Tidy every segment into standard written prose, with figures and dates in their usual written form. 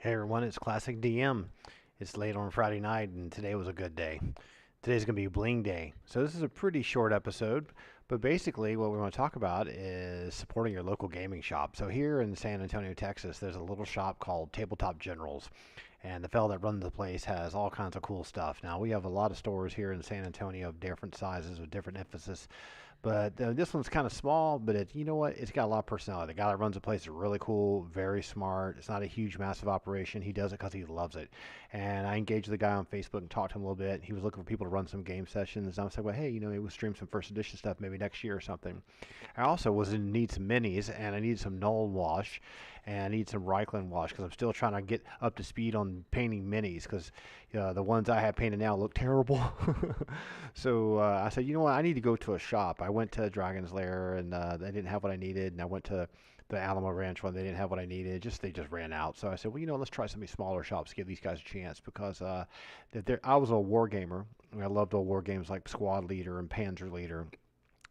Hey everyone, it's Classic DM. It's late on Friday night, and today was a good day. Today's going to be Bling Day. So, this is a pretty short episode, but basically, what we want to talk about is supporting your local gaming shop. So, here in San Antonio, Texas, there's a little shop called Tabletop Generals, and the fellow that runs the place has all kinds of cool stuff. Now, we have a lot of stores here in San Antonio of different sizes with different emphasis, but this one's kind of small, but you know what? It's got a lot of personality. The guy that runs the place is really cool, very smart. It's not a huge, massive operation. He does it because he loves it. And I engaged the guy on Facebook and talked to him a little bit. He was looking for people to run some game sessions. And I was like, well, hey, maybe we'll stream some first edition stuff maybe next year or something. I also was in need some minis, and I need some Null wash, and I need some Reichland wash because I'm still trying to get up to speed on painting minis because the ones I have painted now look terrible. So I said, you know what? I need to go to a shop. I went to Dragon's Lair and they didn't have what I needed, and I went to the Alamo Ranch one. They didn't have what I needed. They just ran out. So I said, well, let's try some of these smaller shops to give these guys a chance because I was a war gamer. And I loved old war games like Squad Leader and Panzer Leader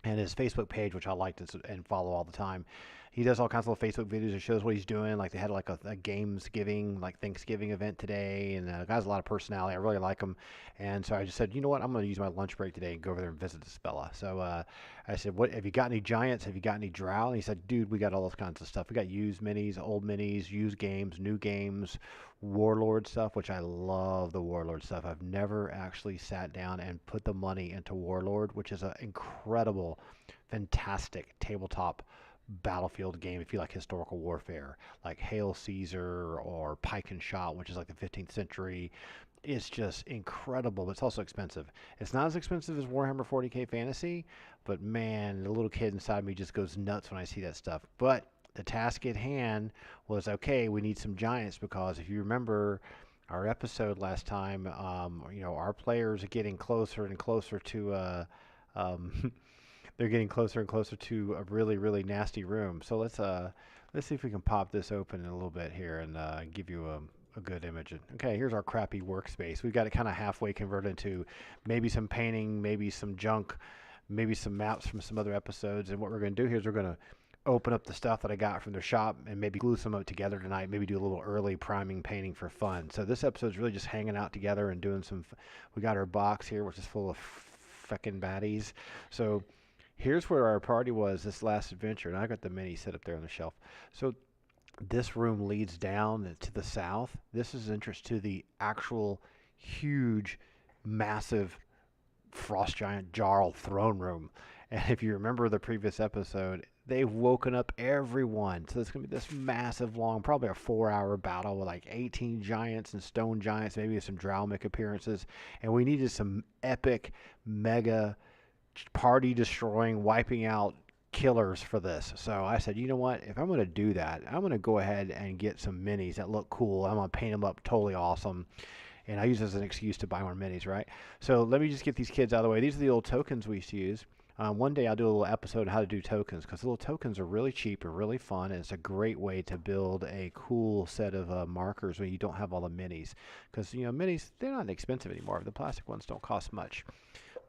and his Facebook page, which I liked and follow all the time. He does all kinds of little Facebook videos that shows what he's doing. Like they had like a games giving, like Thanksgiving event today, and the guy's a lot of personality. I really like him, and so I just said, you know what, I'm going to use my lunch break today and go over there and visit this fella. So I said, what have you got any giants? Have you got any drow? And he said, dude, we got all those kinds of stuff. We got used minis, old minis, used games, new games, Warlord stuff, which I love the Warlord stuff. I've never actually sat down and put the money into Warlord, which is an incredible, fantastic tabletop battlefield game if you like historical warfare, like Hail Caesar or Pike and Shot, which is like the 15th century. It's just incredible, but it's also expensive. It's not as expensive as Warhammer 40k Fantasy, but man, the little kid inside me just goes nuts when I see that stuff. But the task at hand was okay, we need some giants because if you remember our episode last time, our players are getting closer and closer to um, they're getting closer and closer to a really really nasty room. So let's see if we can pop this open in a little bit here and give you a good image. Okay, here's our crappy workspace. We've got it kind of halfway converted into maybe some painting, maybe some junk, maybe some maps from some other episodes. And what we're going to do here is we're going to open up the stuff that I got from the shop and maybe glue some of it together tonight. Maybe do a little early priming painting for fun. So this episode's really just hanging out together and doing some. We got our box here, which is full of feckin' baddies. So here's where our party was this last adventure, and I got the mini set up there on the shelf. So this room leads down to the south. This is interest to the actual huge, massive frost giant Jarl throne room. And if you remember the previous episode, they've woken up everyone. So it's going to be this massive, long, probably a 4-hour battle with like 18 giants and stone giants, maybe some drow make appearances. And we needed some epic, mega, party destroying, wiping out killers for this. So I said, you know what? If I'm going to do that, I'm going to go ahead and get some minis that look cool. I'm going to paint them up totally awesome. And I use this as an excuse to buy more minis, right? So let me just get these kids out of the way. These are the old tokens we used to use. One day I'll do a little episode on how to do tokens because little tokens are really cheap and really fun, and it's a great way to build a cool set of markers when you don't have all the minis. Because minis, they're not expensive anymore. The plastic ones don't cost much.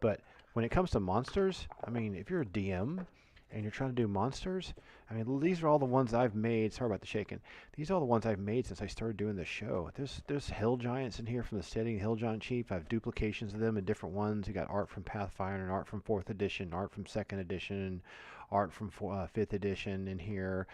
But when it comes to monsters, I mean, if you're a DM and you're trying to do monsters, I mean, these are all the ones I've made. Sorry about the shaking. These are all the ones I've made since I started doing the show. There's hill giants in here from the setting, Hill Giant Chief. I have duplications of them in different ones. You got art from Pathfinder and art from 4th edition, art from 2nd edition, art from 5th edition in here.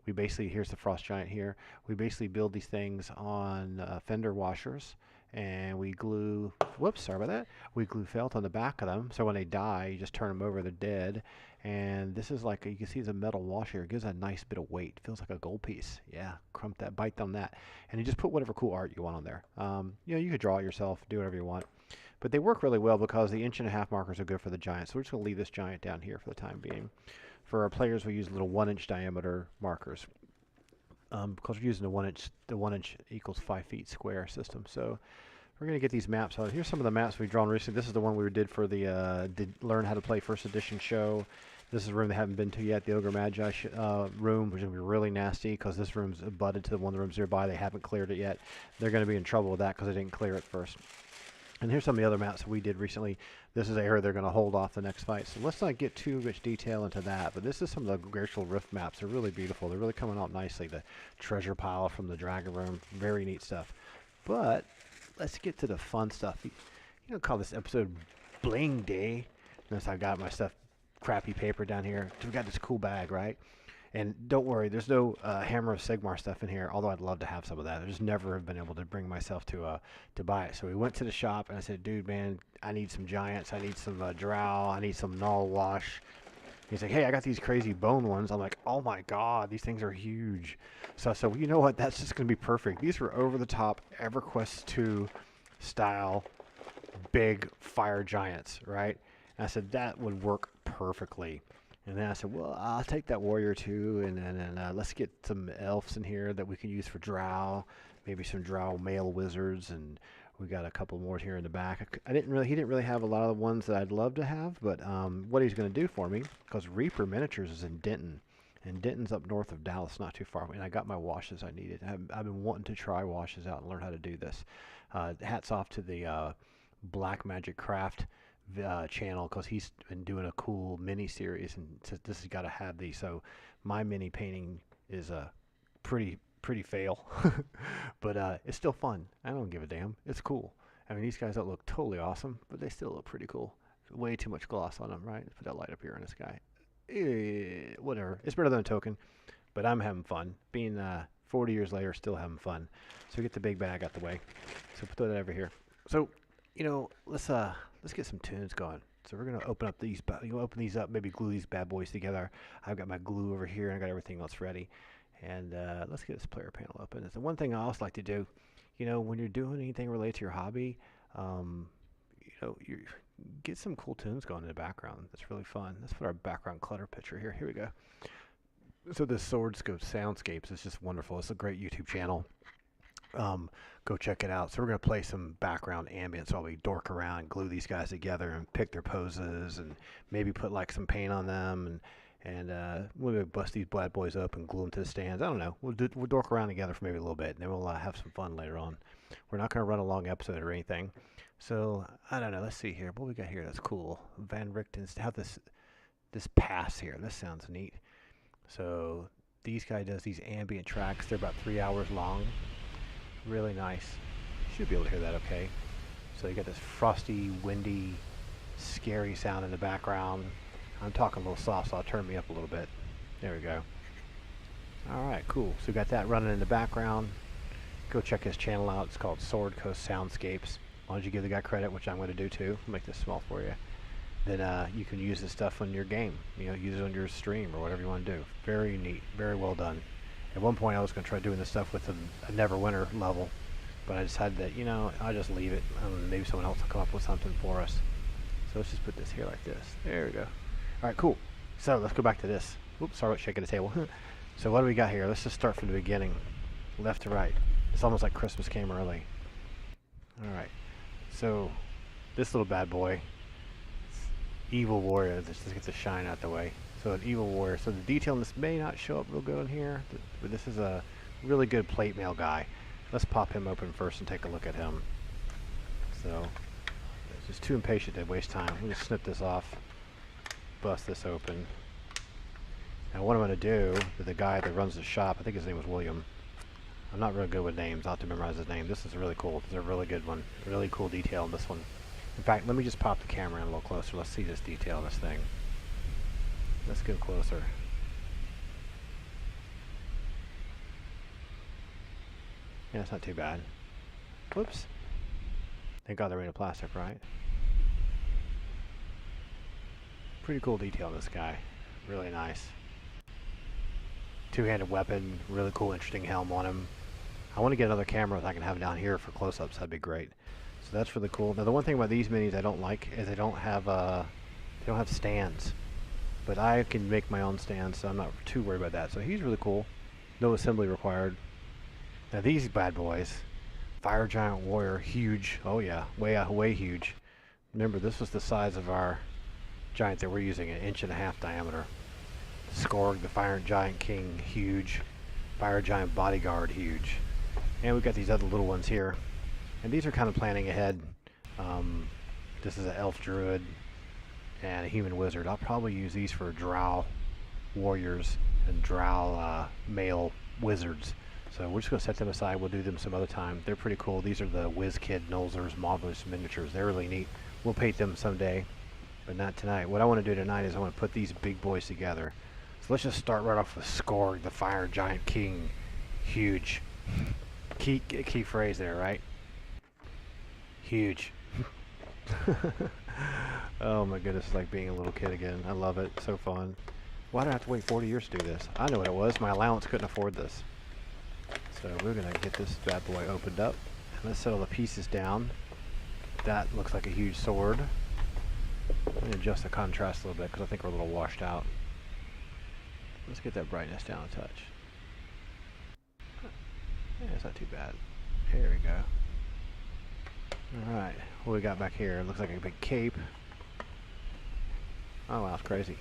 We basically, here's the frost giant here. We basically build these things on fender washers, and we glue, whoops, sorry about that. We glue felt on the back of them, so when they die, you just turn them over, they're dead. And this is like, you can see the metal wash here. It gives a nice bit of weight. Feels like a gold piece. Yeah, crump that, bite on that. And you just put whatever cool art you want on there. You could draw it yourself, do whatever you want. But they work really well because the 1.5" markers are good for the giant. So we're just going to leave this giant down here for the time being. For our players, we use little 1-inch diameter markers. Because we're using the 1-inch equals 5 feet square system. So we're going to get these maps out. Here's some of the maps we've drawn recently. This is the one we did for the Learn How to Play First Edition show. This is a room they haven't been to yet, the Ogre Magi room, which is going to be really nasty because this room's abutted to one of the rooms nearby. They haven't cleared it yet. They're going to be in trouble with that because they didn't clear it first. And here's some of the other maps that we did recently. This is the area they're going to hold off the next fight. So let's not get too much detail into that. But this is some of the Glacial Rift maps. They're really beautiful. They're really coming out nicely. The treasure pile from the Dragon Room. Very neat stuff. But let's get to the fun stuff. You know, call this episode Bling Day. Notice I got my stuff, crappy paper down here. We got this cool bag, right? And don't worry, there's no Hammer of Sigmar stuff in here, although I'd love to have some of that. I just never have been able to bring myself to buy it. So we went to the shop, and I said, dude, man, I need some Giants. I need some Drow. I need some Null Wash. He's like, hey, I got these crazy bone ones. I'm like, oh, my God, these things are huge. So I said, well, you know what? That's just going to be perfect. These were over-the-top EverQuest 2 style big fire giants, right? And I said, that would work perfectly. And then I said, well, I'll take that warrior too, and then let's get some elves in here that we can use for drow, maybe some drow male wizards, and we got a couple more here in the back. He didn't really have a lot of the ones that I'd love to have, but what he's going to do for me, because Reaper Miniatures is in Denton, and Denton's up north of Dallas, not too far, and I got my washes I needed. I've been wanting to try washes out and learn how to do this. Hats off to the Black Magic Craft channel, because he's been doing a cool mini series, and says this has got to have these. So my mini painting is a pretty fail, but it's still fun. I don't give a damn. It's cool. I mean, these guys don't look totally awesome, but they still look pretty cool. Way too much gloss on them, right? Let's put that light up here in this guy. Whatever. It's better than a token, but I'm having fun. Being 40 years later, still having fun. So we get the big bag out the way. So put that over here. So, you know, let's get some tunes going. So we're gonna open up these. Open these up. Maybe glue these bad boys together. I've got my glue over here, and I got everything else ready. And let's get this player panel open. It's the one thing I also like to do. You know, when you're doing anything related to your hobby, you know, you get some cool tunes going in the background. That's really fun. Let's put our background clutter picture here. Here we go. So this Soundscapes is just wonderful. It's a great YouTube channel. Go check it out. So we're going to play some background ambience while we dork around and glue these guys together and pick their poses and maybe put like some paint on them and we'll bust these bad boys up and glue them to the stands. I don't know. We'll dork around together for maybe a little bit, and then we'll have some fun later on. We're not going to run a long episode or anything. So I don't know. Let's see here. What we got here? That's cool. Van Richten's have this pass here. This sounds neat. So these guy does these ambient tracks. They're about 3 hours long. Really nice. Should be able to hear that okay. So you got this frosty, windy, scary sound in the background. I'm talking a little soft, so I'll turn me up a little bit. There we go. Alright, cool. So we got that running in the background. Go check his channel out. It's called Sword Coast Soundscapes. Why don't you give the guy credit, which I'm going to do too. I'll make this small for you. Then you can use this stuff on your game. You know, use it on your stream or whatever you want to do. Very neat. Very well done. At one point I was going to try doing this stuff with a Neverwinter level, but I decided that, you know, I'll just leave it. Maybe someone else will come up with something for us. So let's just put this here like this. There we go. Alright, cool. So let's go back to this. Oops, sorry about shaking the table. So what do we got here? Let's just start from the beginning. Left to right. It's almost like Christmas came early. Alright. So this little bad boy, Evil Warrior. Let's just get the shine out the way. So an Evil Warrior. So the detail in this may not show up real good in here, but this is a really good plate mail guy. Let's pop him open first and take a look at him. So it's just too impatient to waste time. We'll just snip this off, bust this open. Now what I'm going to do to the guy that runs the shop, I think his name was William. I'm not really good with names. I'll have to memorize his name. This is really cool. This is a really good one. Really cool detail in this one. In fact, let me just pop the camera in a little closer. Let's see this detail in this thing. Let's get closer. Yeah, it's not too bad. Whoops. Thank God they're made of plastic, right? Pretty cool detail in this guy. Really nice. Two-handed weapon. Really cool, interesting helm on him. I want to get another camera that I can have down here for close-ups. That'd be great. So that's really cool. Now the one thing about these minis I don't like is they don't have stands. But I can make my own stands, so I'm not too worried about that. So he's really cool. No assembly required. Now these bad boys, Fire Giant Warrior, huge. Oh yeah, way huge. Remember, this was the size of our giant that we're using, 1.5 inches diameter. Skorg, the Fire Giant King, huge. Fire Giant Bodyguard, huge. And we've got these other little ones here. And these are kind of planning ahead. Um, this is an elf druid and a human wizard. I'll probably use these for drow warriors and drow male wizards. So we're just going to set them aside. We'll do them some other time. They're pretty cool. These are the Whiz Kid Nolzur's Marvelous Miniatures. They're really neat. We'll paint them someday, but not tonight. What I want to do tonight is I want to put these big boys together. So let's just start right off with Skorg, the Fire Giant King. Huge. Key phrase there, right? Huge. Oh my goodness, it's like being a little kid again. I love it. So fun. Why do I have to wait 40 years to do this? I know what it was. My allowance couldn't afford this. So we're going to get this bad boy opened up. And let's set all the pieces down. That looks like a huge sword. Let me adjust the contrast a little bit because I think we're a little washed out. Let's get that brightness down a touch. Yeah, it's not too bad. Here we go. Alright, what we got back here? It looks like a big cape. Oh wow, it's crazy.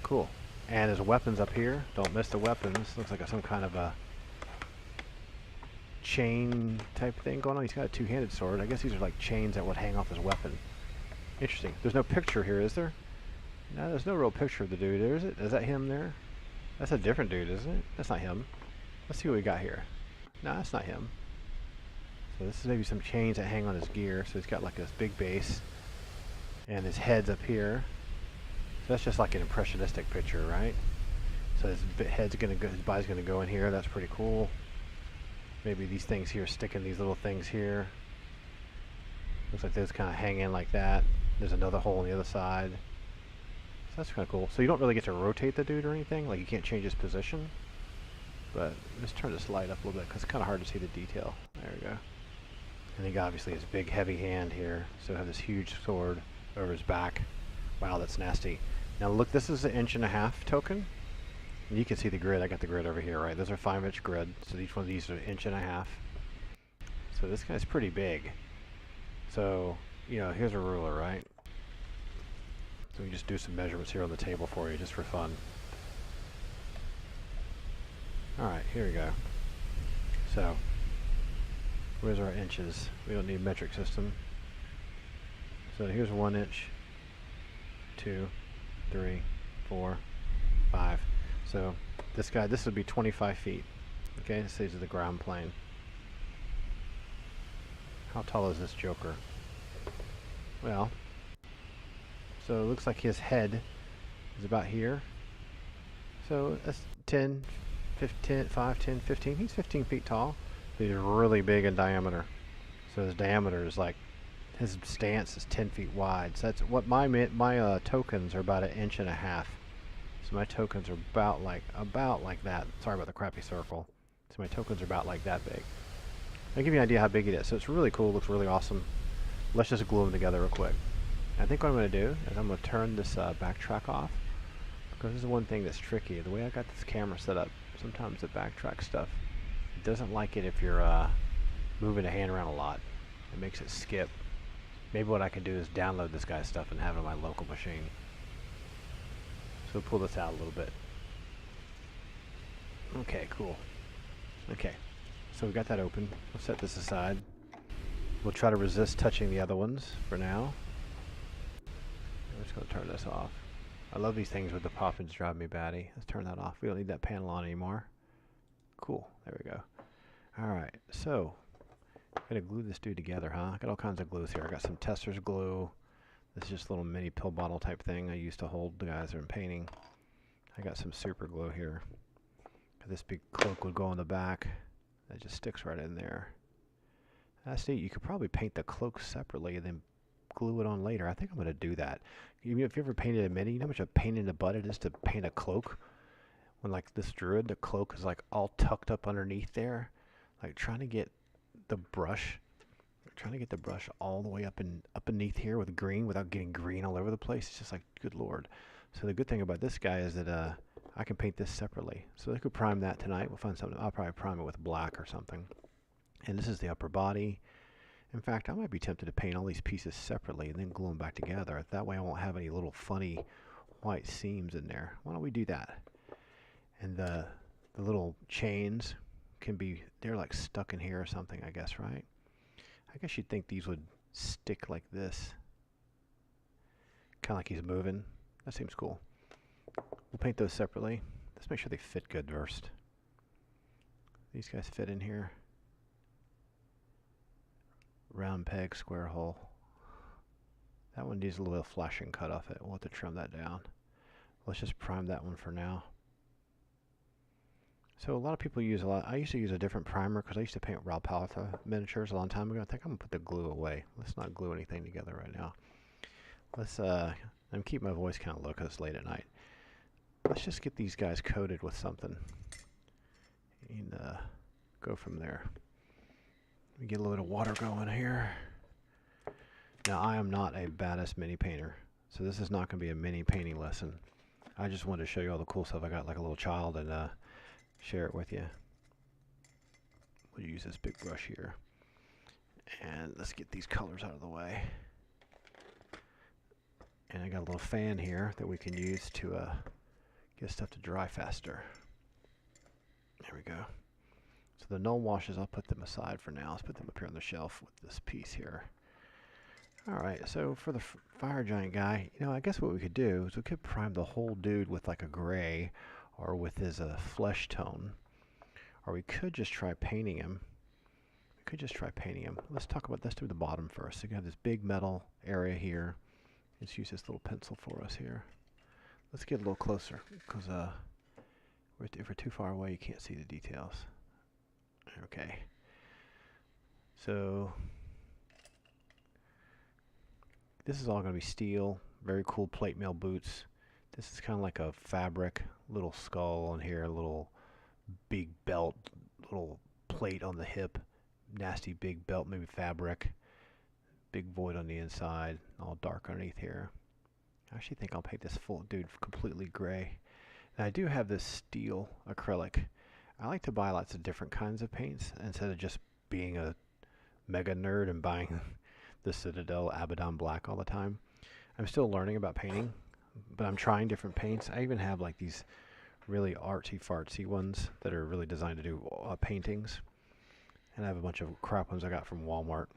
Cool. And there's weapons up here. Don't miss the weapons. Looks like some kind of a chain type thing going on. He's got a two-handed sword. I guess these are like chains that would hang off his weapon. Interesting. There's no picture here, is there? No, there's no real picture of the dude, is it? Is that him there? That's a different dude, isn't it? That's not him. Let's see what we got here. No, that's not him. So this is maybe some chains that hang on his gear. So he's got like this big base. And his head's up here. So that's just like an impressionistic picture, right? So his head's gonna go, his body's gonna go in here. That's pretty cool. Maybe these things here sticking these little things here. Looks like those kind of hang in like that. There's another hole on the other side. So that's kind of cool. So you don't really get to rotate the dude or anything. Like you can't change his position. But let's turn this light up a little bit because it's kind of hard to see the detail. There we go. And he got obviously his big heavy hand here. So have this huge sword over his back. Wow, that's nasty. Now look, this is an 1.5" token. And you can see the grid. I got the grid over here, right? Those are 5-inch grid. So each one of these are 1.5". So this guy's pretty big. So, you know, here's a ruler, right? So we just do some measurements here on the table for you, just for fun. Alright, here we go. So, where's our inches? We don't need a metric system. So here's 1 inch, 2, 3, 4, 5. So this guy, this would be 25 feet. Okay, this is the ground plane. How tall is this joker? Well, so it looks like his head is about here. So that's 10, 15, 5, 10, 15. He's 15 feet tall. He's really big in diameter. So his diameter is like, his stance is 10 feet wide. So that's what my tokens are about 1.5 inches. So my tokens are about like that. Sorry about the crappy circle. So my tokens are about like that big. I'll give you an idea how big it is. So it's really cool, looks really awesome. Let's just glue them together real quick. I think what I'm going to do is I'm going to turn this backtrack off, because this is one thing that's tricky. The way I got this camera set up, sometimes the backtrack stuff, it doesn't like it if you're moving the hand around a lot. It makes it skip. Maybe what I can do is download this guy's stuff and have it on my local machine. So pull this out a little bit. Okay, cool. Okay, so we've got that open. We'll set this aside. We'll try to resist touching the other ones for now. I'm just going to turn this off. I love these things with the pop-ins drive me batty. Let's turn that off. We don't need that panel on anymore. Cool. There we go. Alright, so I'm going to glue this dude together, huh? I got all kinds of glues here. I got some Testor's glue. This is just a little mini pill bottle type thing I used to hold the guys that are painting. I got some super glue here. This big cloak would go on the back. That just sticks right in there. That's neat. You could probably paint the cloak separately and then glue it on later. I think I'm going to do that. Even if you ever painted a mini, you know how much a pain in the butt it is to paint a cloak? When like this druid, the cloak is like all tucked up underneath there. Like trying to get the brush all the way up beneath here with green without getting green all over the place. It's just like, good lord. So the good thing about this guy is that I can paint this separately. So I could prime that tonight. We'll find something. I'll probably prime it with black or something. And this is the upper body. In fact, I might be tempted to paint all these pieces separately and then glue them back together. That way I won't have any little funny white seams in there. Why don't we do that? And the little chains can be, they're like stuck in here or something, I guess, right? I guess you'd think these would stick like this. Kind of like he's moving. That seems cool. We'll paint those separately. Let's make sure they fit good first. These guys fit in here. Round peg, square hole. That one needs a little bit of flashing cut off it. We'll have to trim that down. Let's just prime that one for now. So a lot of people use I used to use a different primer because I used to paint Raw Palette miniatures a long time ago. I think I'm gonna put the glue away. Let's not glue anything together right now. Let's I'm keep my voice kind of low because it's late at night. Let's just get these guys coated with something and go from there. Let me get a little bit of water going here. Now I am not a badass mini painter, so this is not going to be a mini painting lesson. I just wanted to show you all the cool stuff I got like a little child and share it with you. We'll use this big brush here. And let's get these colors out of the way. And I got a little fan here that we can use to get stuff to dry faster. There we go. So the null washes, I'll put them aside for now. Let's put them up here on the shelf with this piece here. Alright, so for the fire giant guy, you know, I guess what we could do is we could prime the whole dude with like a gray or with his flesh tone. Or we could just try painting him. Let's do the bottom first. So you have this big metal area here. Let's use this little pencil for us here. Let's get a little closer because if we're too far away, you can't see the details. Okay. So this is all going to be steel. Very cool plate mail boots. This is kind of like a fabric, little skull on here, a little big belt, little plate on the hip, nasty big belt, maybe fabric, big void on the inside, all dark underneath here. I actually think I'll paint this full dude completely gray. And I do have this steel acrylic. I like to buy lots of different kinds of paints instead of just being a mega nerd and buying the Citadel Abaddon Black all the time. I'm still learning about painting, but I'm trying different paints. I even have like these really artsy-fartsy ones that are really designed to do paintings. And I have a bunch of crap ones I got from Walmart.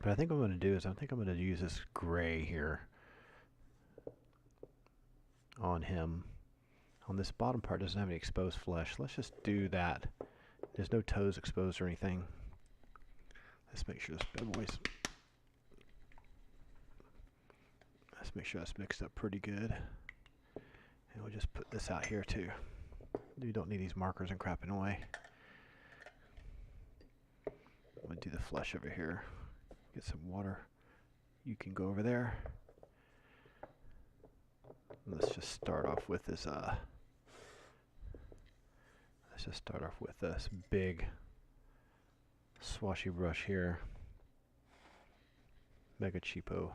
But I think what I'm going to do is I think I'm going to use this gray here on him. On this bottom part doesn't have any exposed flesh. Let's just do that. There's no toes exposed or anything. Let's make sure this bad boy's. Let's make sure that's mixed up pretty good. And we'll just put this out here too. You don't need these markers and crap in the way. I'm going to do the flesh over here. Get some water. You can go over there. Let's just start off with this big swashy brush here. Mega cheapo.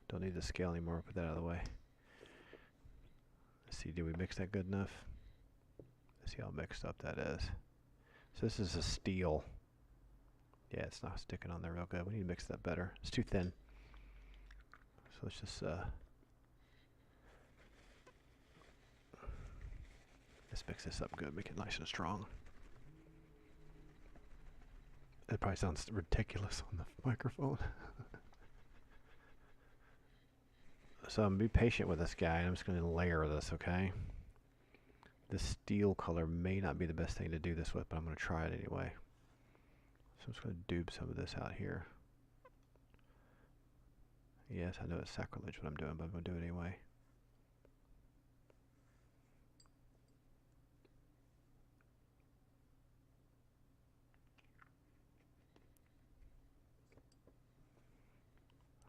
Don't need the scale anymore. Put that out of the way. Let's see, did we mix that good enough? Let's see how mixed up that is. So this is a steel. Yeah, it's not sticking on there real good. We need to mix that better. It's too thin. So let's just let's mix this up good. Make it nice and strong. It probably sounds ridiculous on the microphone. So I'm going to be patient with this guy. I'm just going to layer this, okay? This steel color may not be the best thing to do this with, but I'm going to try it anyway. So I'm just going to doob some of this out here. Yes, I know it's sacrilege what I'm doing, but I'm going to do it anyway.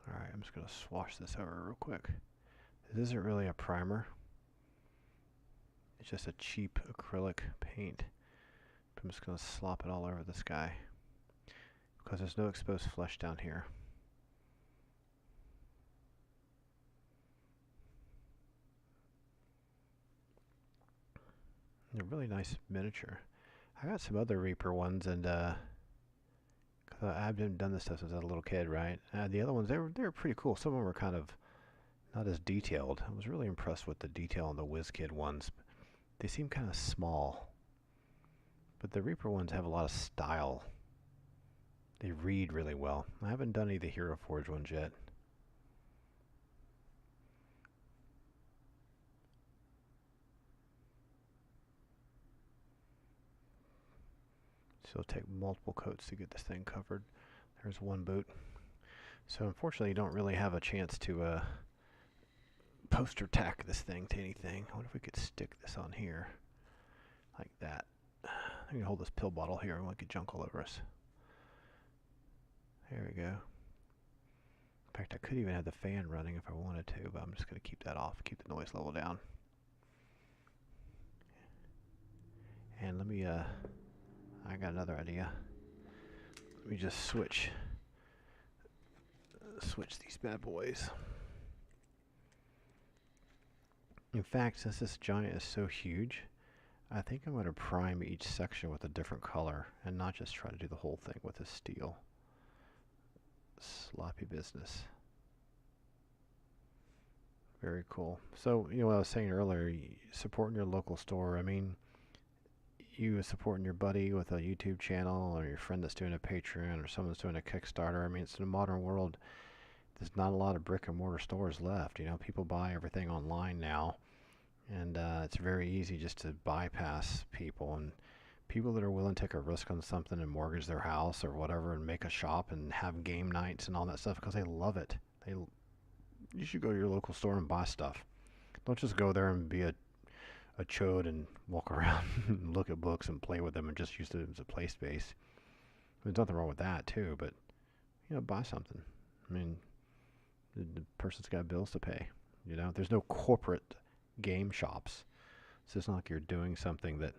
Alright, I'm just going to swash this over real quick. This isn't really a primer. It's just a cheap acrylic paint. I'm just going to slop it all over this guy because there's no exposed flesh down here. A really nice miniature. I got some other Reaper ones, and I've been done this stuff since I was a little kid, right? The other ones, they were pretty cool. Some of them were kind of not as detailed. I was really impressed with the detail on the WizKid ones. They seem kind of small, but the Reaper ones have a lot of style. They read really well. I haven't done any of the Hero Forge ones yet. So it'll take multiple coats to get this thing covered. There's one boot. So unfortunately you don't really have a chance to poster tack this thing to anything. I wonder if we could stick this on here like that. I can hold this pill bottle here and we could junk all over us. There we go. In fact, I could even have the fan running if I wanted to, but I'm just going to keep that off, keep the noise level down. And let me, I got another idea. Let me just switch these bad boys. In fact, since this giant is so huge, I think I'm going to prime each section with a different color and not just try to do the whole thing with this steel. Sloppy business. Very cool. So, you know what I was saying earlier, supporting your local store. I mean, you supporting your buddy with a YouTube channel or your friend that's doing a Patreon or someone's doing a Kickstarter. I mean, it's in a modern world. There's not a lot of brick and mortar stores left. You know, people buy everything online now. And it's very easy just to bypass people, and people that are willing to take a risk on something and mortgage their house or whatever and make a shop and have game nights and all that stuff because they love it. You should go to your local store and buy stuff. Don't just go there and be a chode and walk around and look at books and play with them and just use it as a play space. There's nothing wrong with that too, but you know, buy something. I mean, the person's got bills to pay. You know, there's no corporate game shops, so it's not like you're doing something that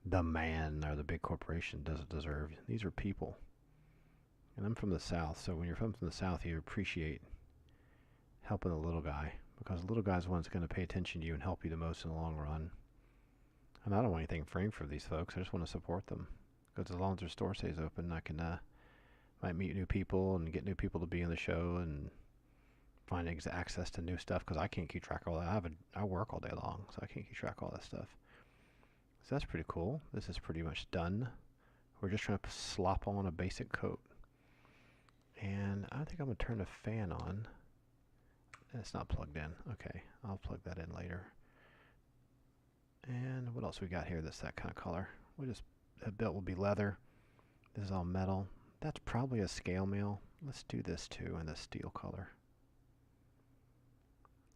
the man or the big corporation doesn't deserve. These are people, and I'm from the South, so when you're from the South, you appreciate helping the little guy, because the little guy's the one that's going to pay attention to you and help you the most in the long run. And I don't want anything framed for these folks. I just want to support them, because as long as their store stays open, I can might meet new people and get new people to be in the show and find access to new stuff, because I can't keep track of all that. I work all day long, so I can't keep track of all that stuff. So that's pretty cool. This is pretty much done. We're just trying to slop on a basic coat. And I think I'm going to turn the fan on. It's not plugged in. Okay, I'll plug that in later. And what else we got here that's that kind of color? That belt will be leather. This is all metal. That's probably a scale mail. Let's do this too in the steel color.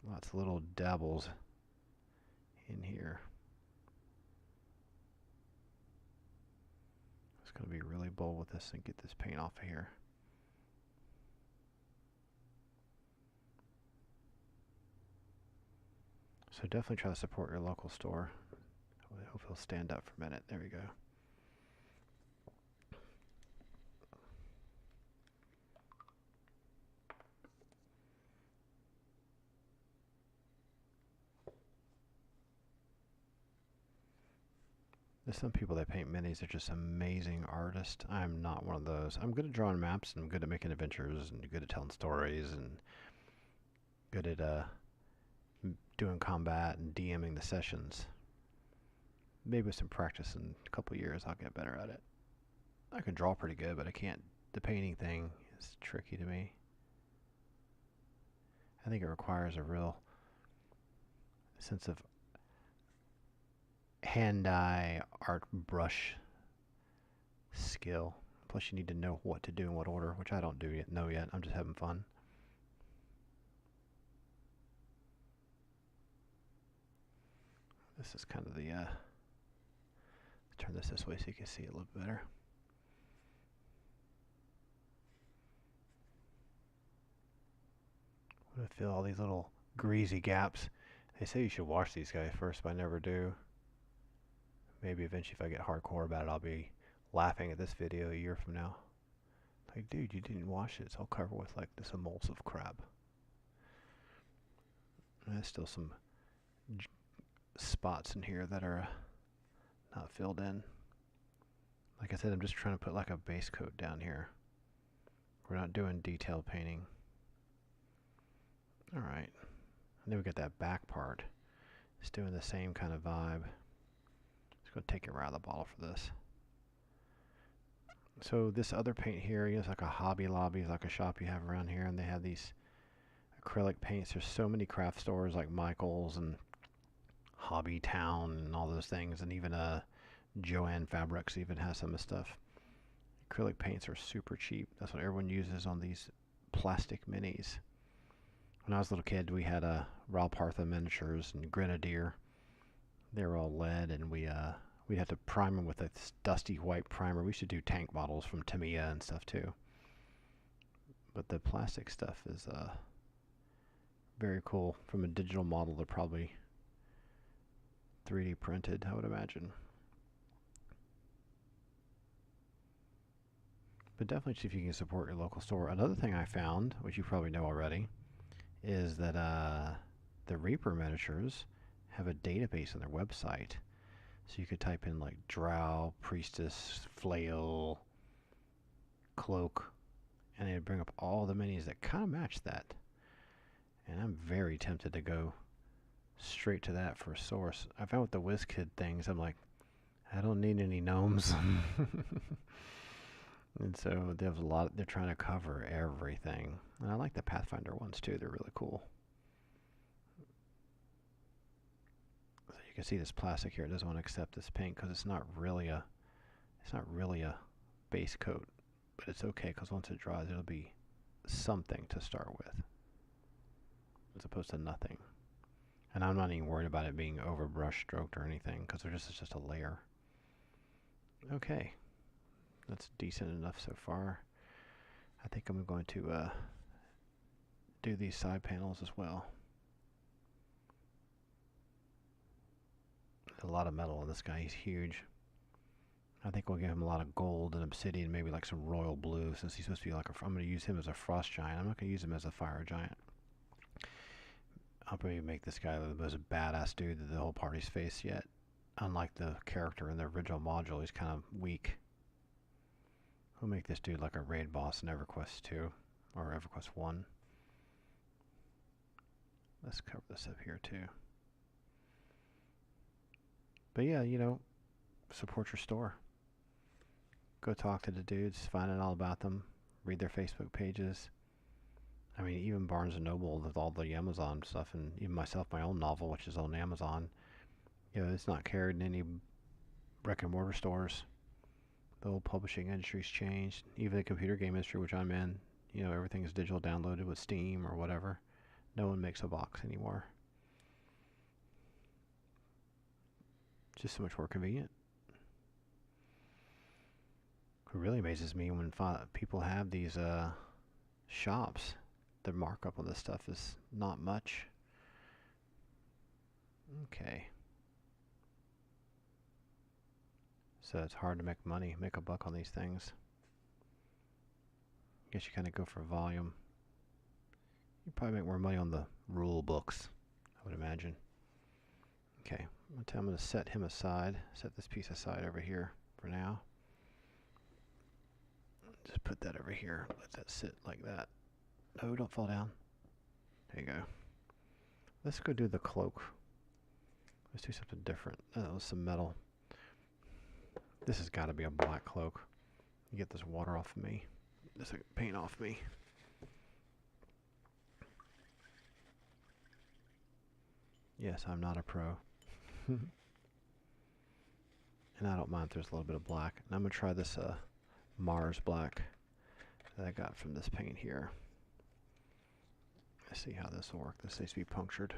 Lots of little dabbles in here. It's going to be really bold with this and get this paint off of here. So definitely try to support your local store. I hope it'll stand up for a minute. There we go. There's some people that paint minis that are just amazing artists. I'm not one of those. I'm good at drawing maps, and I'm good at making adventures, and good at telling stories, and good at doing combat and DMing the sessions. Maybe with some practice in a couple years I'll get better at it. I can draw pretty good, but I can't. The painting thing is tricky to me. I think it requires a real sense of hand-eye art brush skill. Plus you need to know what to do in what order, which I don't know yet. I'm just having fun. This is kind of the turn this way so you can see it a little better. I'm going to fill all these little greasy gaps. They say you should wash these guys first, but I never do. Maybe eventually if I get hardcore about it, I'll be laughing at this video a year from now. Like, dude, you didn't wash it. It's all covered with like this emulsive crap. And there's still some spots in here that are not filled in. Like I said, I'm just trying to put like a base coat down here. We're not doing detailed painting. Alright. And then we got that back part. It's doing the same kind of vibe. Just going to take it right out of the bottle for this. So this other paint here, it's like a Hobby Lobby, it's like a shop you have around here, and they have these acrylic paints. There's so many craft stores like Michael's and Hobby Town and all those things, and even Joann Fabrics even has some of the stuff. Acrylic paints are super cheap. That's what everyone uses on these plastic minis. When I was a little kid, we had Ralph Partha miniatures and Grenadier. They were all lead, and we'd have to prime them with a dusty white primer. We used to do tank models from Tamiya and stuff too. But the plastic stuff is very cool. From a digital model, they're probably 3D printed, I would imagine. But definitely see if you can support your local store. Another thing I found, which you probably know already, is that the Reaper miniatures have a database on their website. So you could type in like Drow, Priestess, Flail, Cloak, and it would bring up all the minis that kind of match that. And I'm very tempted to go straight to that for a source. I found with the WizKid things, I'm like, I don't need any gnomes. And so there's a lot, they're trying to cover everything. And I like the Pathfinder ones too, they're really cool. So you can see this plastic here, it doesn't want to accept this paint because it's not really a base coat. But it's okay because once it dries, it'll be something to start with, as opposed to nothing. And I'm not even worried about it being over brush stroked or anything because it's just a layer. Okay, that's decent enough so far. I think I'm going to do these side panels as well. There's a lot of metal on this guy, he's huge. I think we'll give him a lot of gold and obsidian, maybe like some royal blue, since he's supposed to be like I'm going to use him as a frost giant. I'm not going to use him as a fire giant. I'll probably make this guy the most badass dude that the whole party's faced yet. Unlike the character in the original module, he's kind of weak. We'll make this dude like a raid boss in EverQuest 2 or EverQuest 1. Let's cover this up here too. But yeah, you know, support your store. Go talk to the dudes, find out all about them, read their Facebook pages. I mean, even Barnes & Noble with all the Amazon stuff, and even myself, my own novel, which is on Amazon, you know, it's not carried in any brick and mortar stores. The whole publishing industry's changed. Even the computer game industry, which I'm in, you know, everything is digital downloaded with Steam or whatever. No one makes a box anymore. It's just so much more convenient. It really amazes me when people have these shops. The markup on this stuff is not much. Okay. So it's hard to make money, make a buck on these things. I guess you kind of go for volume. You probably make more money on the rule books, I would imagine. Okay, I'm going to set him aside, set this piece aside over here for now. Just put that over here, let that sit like that. No, don't fall down. There you go. Let's go do the cloak. Let's do something different. That was some metal. This has got to be a black cloak. You get this water off of me. This paint off me. Yes, I'm not a pro. And I don't mind if there's a little bit of black. And I'm going to try this Mars black that I got from this paint here. Let's see how this will work. This needs to be punctured.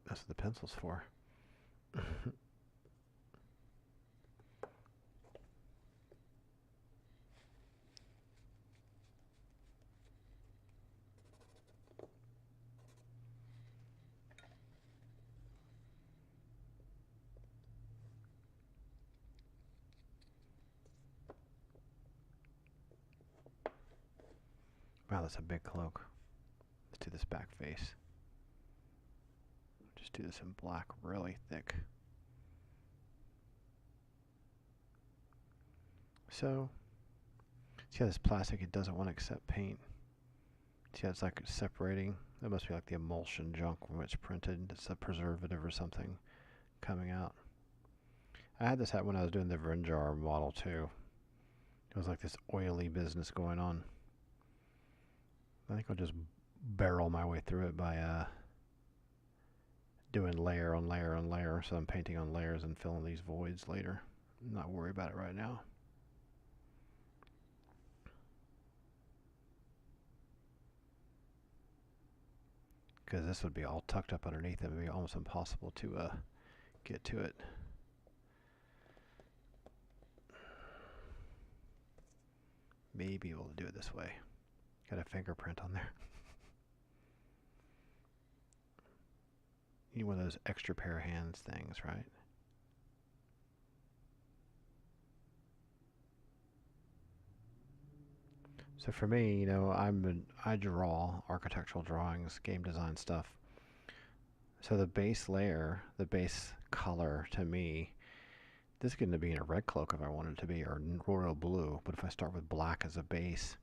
That's what the pencil's for. Wow, that's a big cloak. Let's do this back face. Just do this in black, really thick. So, see how this plastic, it doesn't want to accept paint. See how it's like separating? That must be like the emulsion junk when it's printed. It's a preservative or something coming out. I had this hat when I was doing the Vrinjar model too. It was like this oily business going on. I think I'll just barrel my way through it by doing layer on layer on layer. So I'm painting on layers and filling these voids later. I'm not worried about it right now. Because this would be all tucked up underneath. It would be almost impossible to get to it. Maybe we'll do it this way. Got a fingerprint on there. You need one of those extra pair of hands things, right? So for me, you know, I draw architectural drawings, game design stuff. So the base layer, the base color to me, this is going to be in a red cloak if I wanted it to be, or royal blue. But if I start with black as a base,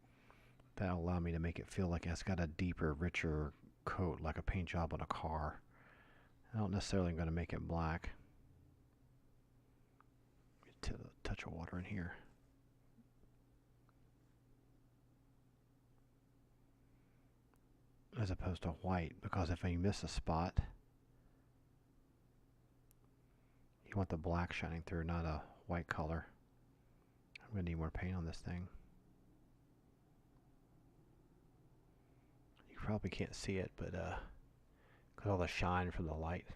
that'll allow me to make it feel like it's got a deeper, richer coat, like a paint job on a car. I don't necessarily going to make it black. A touch of water in here. As opposed to white, because if I miss a spot, you want the black shining through, not a white color. I'm going to need more paint on this thing. You probably can't see it, but because all the shine from the light.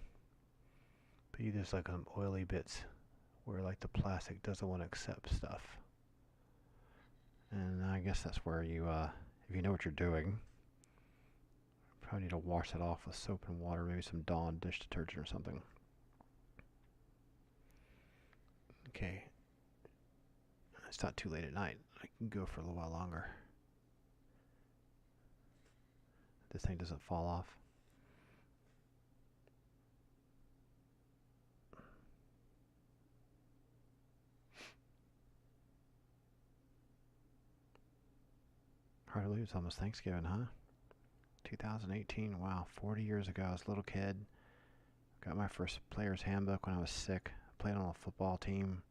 But there's like oily bits where like the plastic doesn't want to accept stuff. And I guess that's where you, if you know what you're doing, probably need to wash that off with soap and water, maybe some Dawn dish detergent or something. Okay. It's not too late at night. I can go for a little while longer. This thing doesn't fall off. Hard to believe it's almost Thanksgiving, huh? 2018, wow, 40 years ago. I was a little kid. Got my first player's handbook when I was sick. Played on a football team.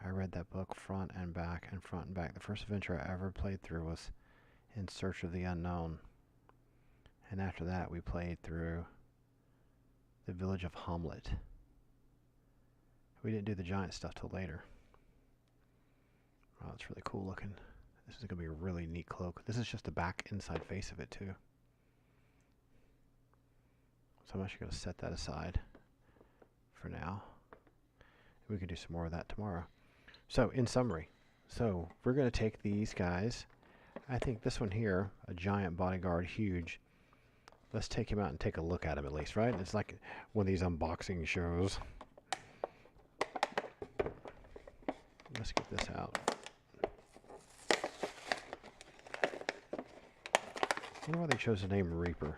I read that book front and back and front and back. The first adventure I ever played through was In Search of the Unknown. And after that, we played through the village of Hamlet. We didn't do the giant stuff till later. Wow, it's really cool looking. This is going to be a really neat cloak. This is just the back inside face of it too. So I'm actually going to set that aside for now. We can do some more of that tomorrow. So in summary, so we're going to take these guys. I think this one here, a giant bodyguard, huge. Let's take him out and take a look at him at least, right? It's like one of these unboxing shows. Let's get this out. I wonder why they chose the name Reaper.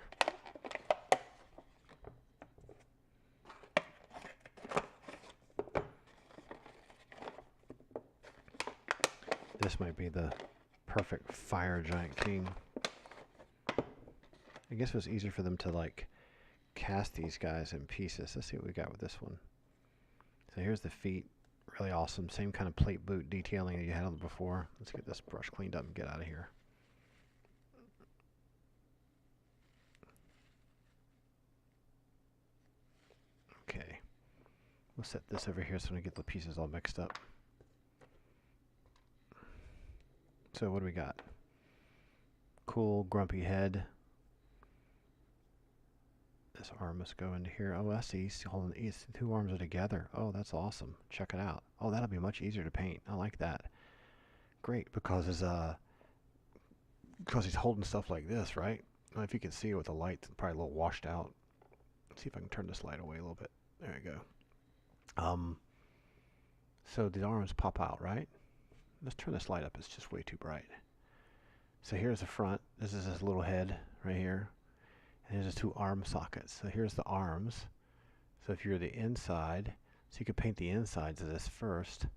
This might be the perfect fire giant king. I guess it was easier for them to like cast these guys in pieces. Let's see what we got with this one. So here's the feet. Really awesome. Same kind of plate boot detailing that you had on before. Let's get this brush cleaned up and get out of here. Okay. We'll set this over here so we get the pieces all mixed up. So what do we got? Cool, grumpy head. This arm must go into here. Oh, I see. He's holding these two arms are together. Oh, that's awesome. Check it out. Oh, that'll be much easier to paint. I like that. Great, because he's holding stuff like this, right? Well, if you can see it with the light, it's probably a little washed out. Let's see if I can turn this light away a little bit. There we go. So the arms pop out, right? Let's turn this light up. It's just way too bright. So here's the front. This is his little head right here. And here's his two arm sockets. So here's the arms. So if you're the inside, so you could paint the insides of this first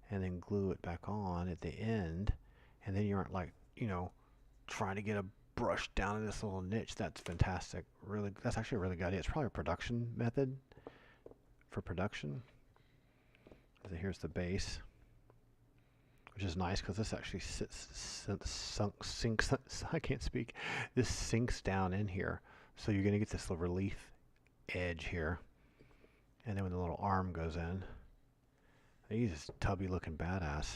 and then glue it back on at the end. And then you aren't like, you know, trying to get a brush down in this little niche. That's fantastic. Really, that's actually a really good idea. It's probably a production method for production. here's the base, which is nice because this actually sinks. I can't speak. This sinks down in here, so you're going to get this little relief edge here. And then when the little arm goes in, he's just tubby looking badass.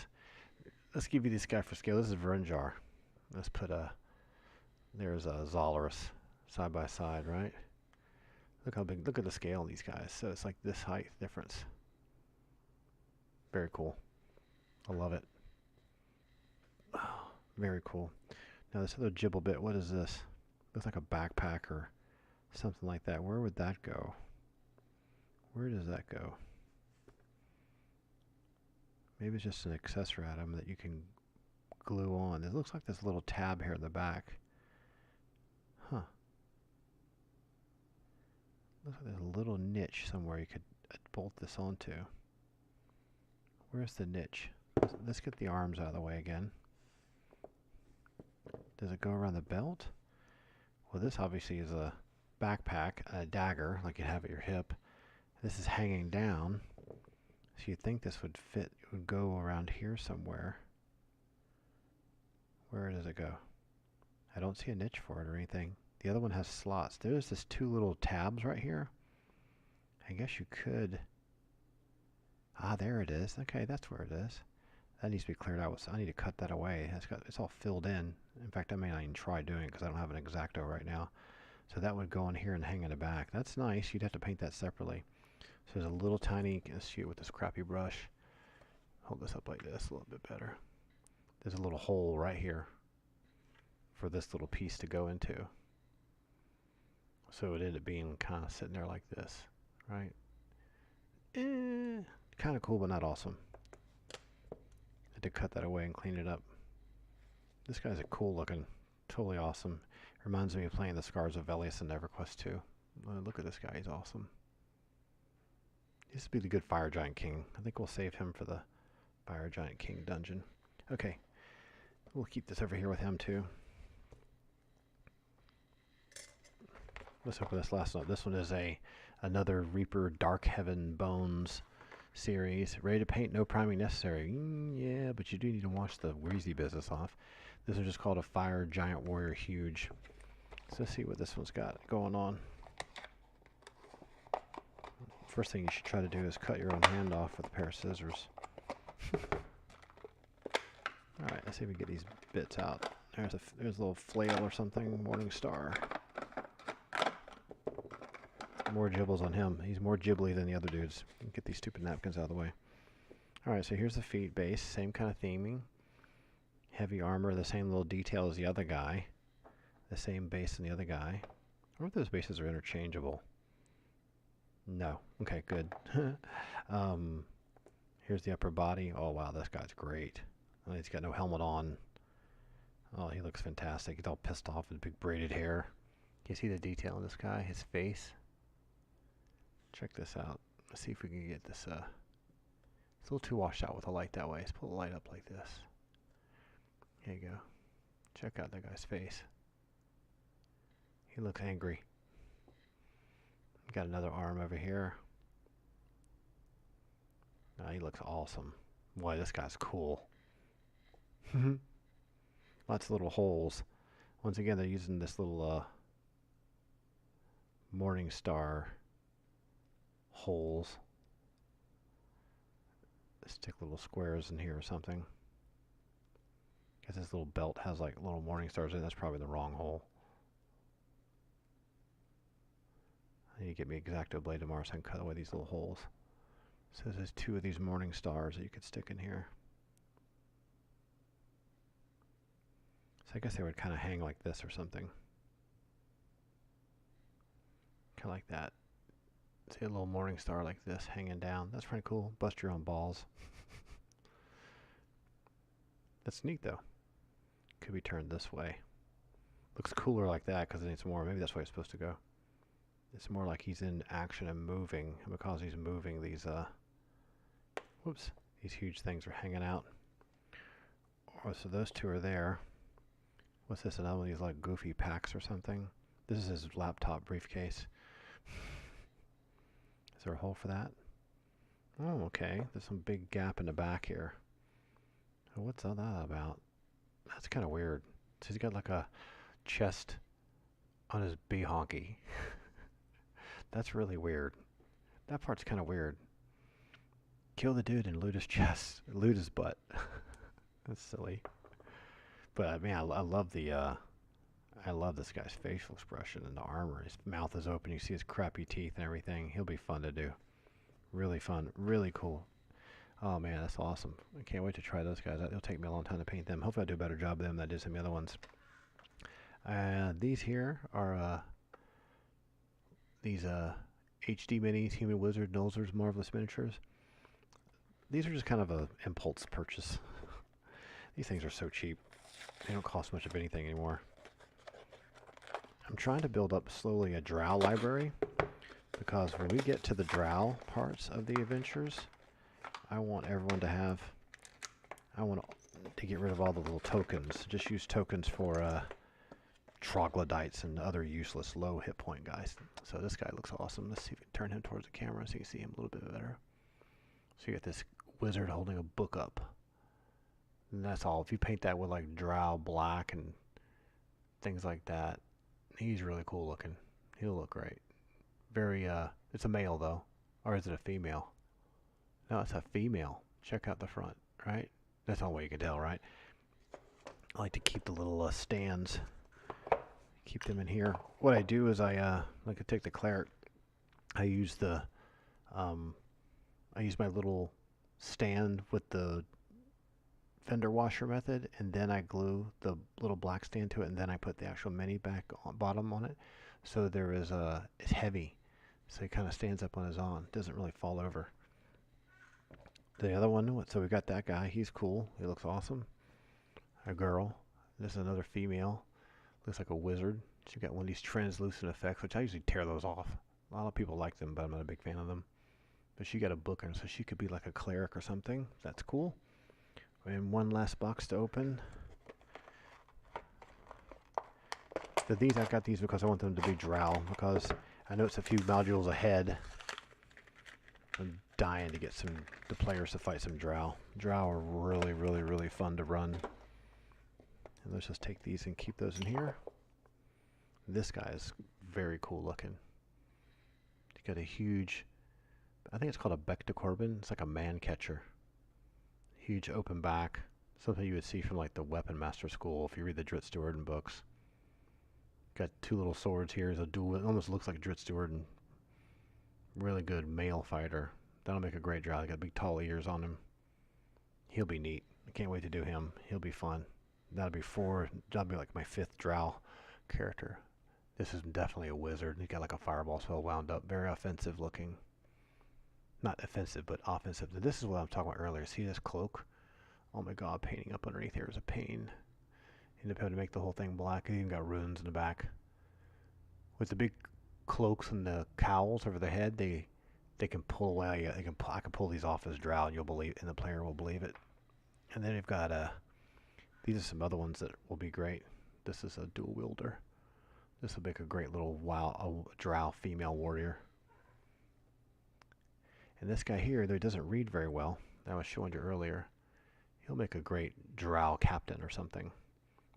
Let's give you this guy for scale. This is Verinjar. Let's put there's a Zolaris side by side, right? Look how big, look at the scale on these guys. So it's like this height difference. Very cool. I love it. Oh, very cool. Now this other gibble bit, what is this? Looks like a backpack or something like that. Where would that go? Where does that go? Maybe it's just an accessory item that you can glue on. It looks like this little tab here in the back. Huh. Looks like there's a little niche somewhere you could bolt this onto. Where's the niche? Let's get the arms out of the way again. Does it go around the belt? Well, this obviously is a backpack, a dagger, like you have at your hip. This is hanging down. So you'd think this would fit, it would go around here somewhere. Where does it go? I don't see a niche for it or anything. The other one has slots. There's this two little tabs right here. I guess you could. Ah, there it is. Okay, that's where it is. That needs to be cleared out. So I need to cut that away. It's all filled in. In fact, I may not even try doing it because I don't have an X-Acto right now. So that would go in here and hang in the back. That's nice. You'd have to paint that separately. So there's a little tiny, let's shoot with this crappy brush. Hold this up like this a little bit better. There's a little hole right here for this little piece to go into. So it ended up being kind of sitting there like this, right? Kind of cool, but not awesome. Had to cut that away and clean it up. This guy's a cool looking, totally awesome. Reminds me of playing the Scars of Velius in EverQuest 2. Look at this guy, he's awesome. This would be the good Fire Giant King. I think we'll save him for the Fire Giant King dungeon. Okay, we'll keep this over here with him too. Let's open this last one. This one is another Reaper Dark Heaven Bones series. Ready to paint, no priming necessary. Yeah, but you do need to wash the greasy business off. This is just called a Fire Giant Warrior Huge. So let's see what this one's got going on. First thing you should try to do is cut your own hand off with a pair of scissors. Alright, let's see if we can get these bits out. There's a little flail or something. Morning Star. More gibbles on him. He's more gibbly than the other dudes. Get these stupid napkins out of the way. Alright, so here's the feet base. Same kind of theming. Heavy armor, the same little detail as the other guy. The same base in the other guy. I wonder if those bases are interchangeable. No. Okay, good. Here's the upper body. Oh, wow, this guy's great. Oh, he's got no helmet on. Oh, he looks fantastic. He's all pissed off with big braided hair. Can you see the detail in this guy? His face. Check this out. Let's see if we can get this. It's a little too washed out with the light that way. Let's pull the light up like this. There you go. Check out that guy's face. He looks angry. Got another arm over here. He looks awesome. Boy, this guy's cool. Lots of little holes. Once again, they're using this little Morning Star holes. Stick little squares in here or something. Guess this little belt has like little Morning Stars in it. That's probably the wrong hole. I need to get me X-Acto blade tomorrow so I can cut away these little holes. So there's two of these Morning Stars that you could stick in here. So I guess they would kind of hang like this or something. Kind of like that. See a little Morning Star like this hanging down. That's pretty cool. Bust your own balls. That's neat though. Could be turned this way. Looks cooler like that because it needs more. Maybe that's where it's supposed to go. It's more like he's in action and moving. And because he's moving, these these huge things are hanging out. Oh, so those two are there. What's this? Another one of these like goofy packs or something? This is his laptop briefcase. Is there a hole for that? Oh, okay. There's some big gap in the back here. Oh, what's all that about? That's kind of weird. So he's got like a chest on his honky. That's really weird. That part's kind of weird. Kill the dude and loot his chest, loot his butt. That's silly. But I mean, I love the I love this guy's facial expression and the armor. His mouth is open. You see his crappy teeth and everything. He'll be fun to do. Really fun. Really cool. Oh man, that's awesome. I can't wait to try those guys. It'll take me a long time to paint them. Hopefully I do a better job of them than I did some of the other ones. These here are these HD minis, Human Wizard, Nolzur's Marvelous Miniatures. These are just kind of a impulse purchase. These things are so cheap. They don't cost much of anything anymore. I'm trying to build up slowly a drow library, because when we get to the drow parts of the adventures, I want everyone to have, I want to get rid of all the little tokens. Just use tokens for troglodytes and other useless low hit point guys. So this guy looks awesome. Let's see if we can turn him towards the camera so you can see him a little bit better. So you get this wizard holding a book up. And that's all. If you paint that with like drow black and things like that, he's really cool looking. He'll look great. Very, it's a male though. Or is it a female? No, it's a female. Check out the front, right? That's the only way you can tell, right? I like to keep the little stands. Keep them in here. What I do is I like to take the claret. I use the, I use my little stand with the fender washer method, and then I glue the little black stand to it, and then I put the actual mini back on bottom on it. So there is it's heavy, so it kind of stands up on his own. Doesn't really fall over. The other one, so we've got that guy. He's cool. He looks awesome. A girl. This is another female. Looks like a wizard. She's got one of these translucent effects, which I usually tear those off. A lot of people like them, but I'm not a big fan of them. But she got a book in her, so she could be like a cleric or something. That's cool. And one last box to open. So these, I got these because I want them to be drow, because I know it's a few modules ahead. I'm dying to get the players to fight some drow. Drow are really, really, really fun to run. And let's just take these and keep those in here. This guy is very cool looking. He's got a huge, I think it's called a Bec de Corbin. It's like a man catcher. Huge open back. Something you would see from like the Weapon Master School if you read the Drit Stewart books. Got two little swords here. It's a dual. It almost looks like Drit Stewart. Really good male fighter. That'll make a great drow. He got big tall ears on him. He'll be neat. I can't wait to do him. He'll be fun. That'll be like my 5th drow character. This is definitely a wizard. He's got like a fireball spell wound up. Very offensive looking. Not offensive, but offensive. This is what I'm talking about earlier. See this cloak? Oh my god, painting up underneath here is a pain. End up having to make the whole thing black. It even got runes in the back. With the big cloaks and the cowls over the head, they can pull away. I can pull these off as drow, and you'll believe, and the player will believe it. And then you've got these are some other ones that will be great. This is a dual wielder. This will make a great little drow female warrior. And this guy here, though he doesn't read very well, that I was showing you earlier, he'll make a great drow captain or something.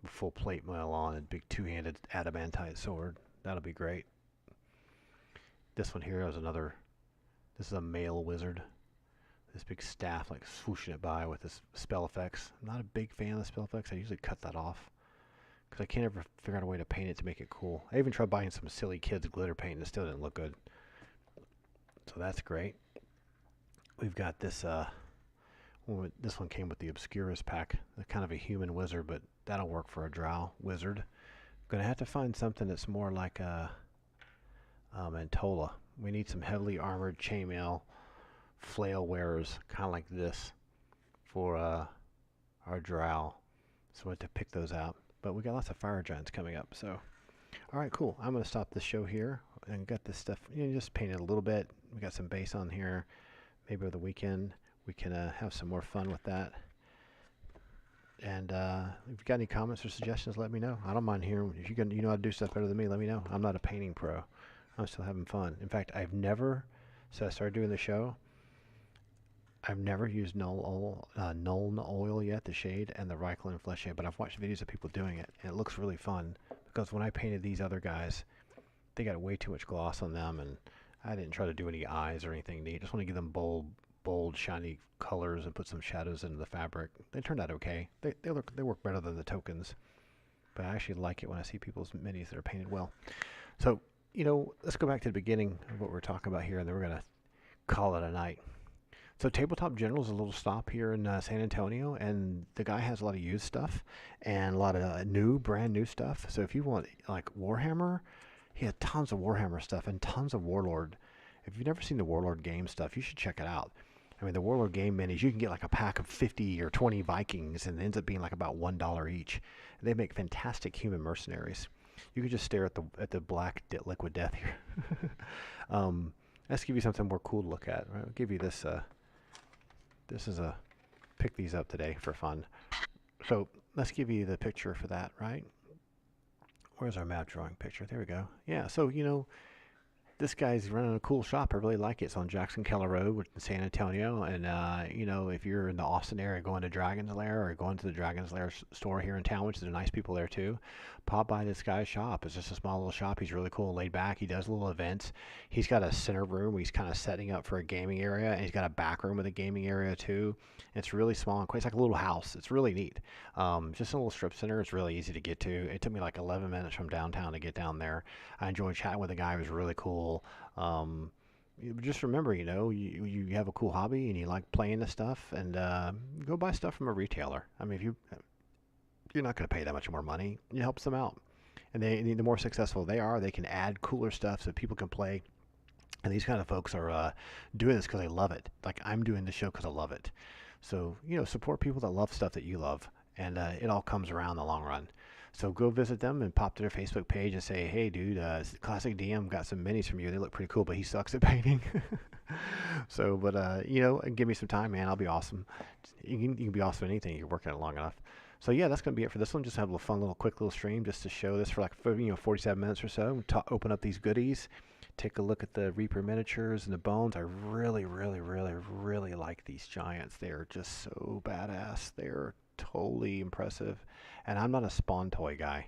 With full plate mail on and big two-handed adamantite sword. That'll be great. This one here is this is a male wizard. This big staff, like swooshing it by with this spell effects. I'm not a big fan of the spell effects. I usually cut that off, because I can't ever figure out a way to paint it to make it cool. I even tried buying some silly kids glitter paint and it still didn't look good. So that's great. We've got this, this one came with the Obscurus pack. Kind of a human wizard, but that'll work for a drow wizard. Gonna have to find something that's more like a Mantola. We need some heavily armored chainmail flail wearers, kind of like this, for our drow. So we have to pick those out. But we got lots of fire giants coming up. So, all right, cool. I'm gonna stop this show here and get this stuff. Just paint it a little bit. We got some base on here. Maybe over the weekend we can have some more fun with that. And if you've got any comments or suggestions, let me know. I don't mind hearing. If you know how to do stuff better than me, let me know. I'm not a painting pro. I'm still having fun. In fact, I've never, since I started doing the show, I've never used Nuln oil yet, the shade, and the Reichland flesh shade, but I've watched videos of people doing it, and it looks really fun. Because when I painted these other guys, they got way too much gloss on them, and I didn't try to do any eyes or anything neat. Just want to give them bold, shiny colors and put some shadows into the fabric. They turned out okay. They work better than the tokens, but I actually like it when I see people's minis that are painted well. So, let's go back to the beginning of what we're talking about here, and then we're going to call it a night. So Tabletop General is a little stop here in San Antonio, and the guy has a lot of used stuff and a lot of brand new stuff. So if you want like Warhammer, he had tons of Warhammer stuff and tons of Warlord. If you've never seen the Warlord game stuff, you should check it out. I mean, the Warlord game minis, you can get like a pack of 50 or 20 Vikings, and it ends up being like about $1 each. And they make fantastic human mercenaries. You can just stare at the black liquid death here. Let's give you something more cool to look at. Right? I'll give you this. This is pick these up today for fun. So let's give you the picture for that, right? Where's our map drawing picture? There we go. Yeah, so this guy's running a cool shop. I really like it. It's on Jackson Keller Road in San Antonio. And, if you're in the Austin area going to Dragon's Lair or going to the Dragon's Lair store here in town, which is nice people there too, pop by this guy's shop. It's just a small little shop. He's really cool, laid back. He does little events. He's got a center room where he's kind of setting up for a gaming area. And he's got a back room with a gaming area too. It's really small and quite. It's like a little house. It's really neat. Just a little strip center. It's really easy to get to. It took me like 11 minutes from downtown to get down there. I enjoyed chatting with the guy. It was really cool. Just remember, you have a cool hobby and you like playing the stuff, and go buy stuff from a retailer. I mean, you're not going to pay that much more money. It helps them out, and the more successful they are, they can add cooler stuff so people can play. And these kind of folks are doing this because they love it. Like I'm doing the show because I love it. So support people that love stuff that you love, and it all comes around in the long run. So go visit them and pop to their Facebook page and say, hey, dude, Classic DM got some minis from you. They look pretty cool, but he sucks at painting. So, but, give me some time, man. I'll be awesome. You can be awesome at anything. You're working it long enough. So, yeah, that's going to be it for this one. Just have a quick little stream just to show this for like 47 minutes or so. Open up these goodies. Take a look at the Reaper miniatures and the bones. I really, really, really, really like these giants. They are just so badass. They're totally impressive. And I'm not a Spawn toy guy.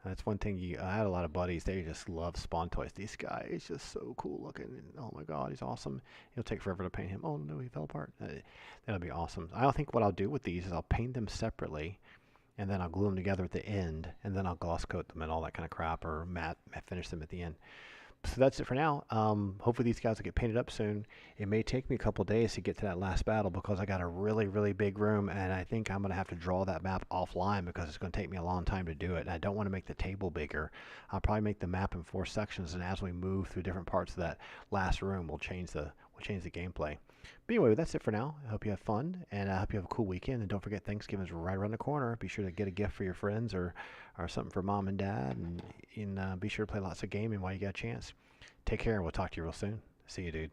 And that's one thing. I had a lot of buddies. They just love Spawn toys. This guy is just so cool looking. And, oh my God, he's awesome. It'll take forever to paint him. Oh no, he fell apart. That'll be awesome. I think what I'll do with these is I'll paint them separately, and then I'll glue them together at the end, and then I'll gloss coat them and all that kind of crap, or matte finish them at the end. So that's it for now. Hopefully these guys will get painted up soon. It may take me a couple days to get to that last battle because I got a really, really big room, and I think I'm going to have to draw that map offline because it's going to take me a long time to do it. And I don't want to make the table bigger. I'll probably make the map in 4 sections, and as we move through different parts of that last room, we'll change the gameplay. But anyway, that's it for now. I hope you have fun, and I hope you have a cool weekend. And don't forget, Thanksgiving's right around the corner. Be sure to get a gift for your friends or something for mom and dad, and be sure to play lots of gaming while you got a chance. Take care, and we'll talk to you real soon. See you, dude.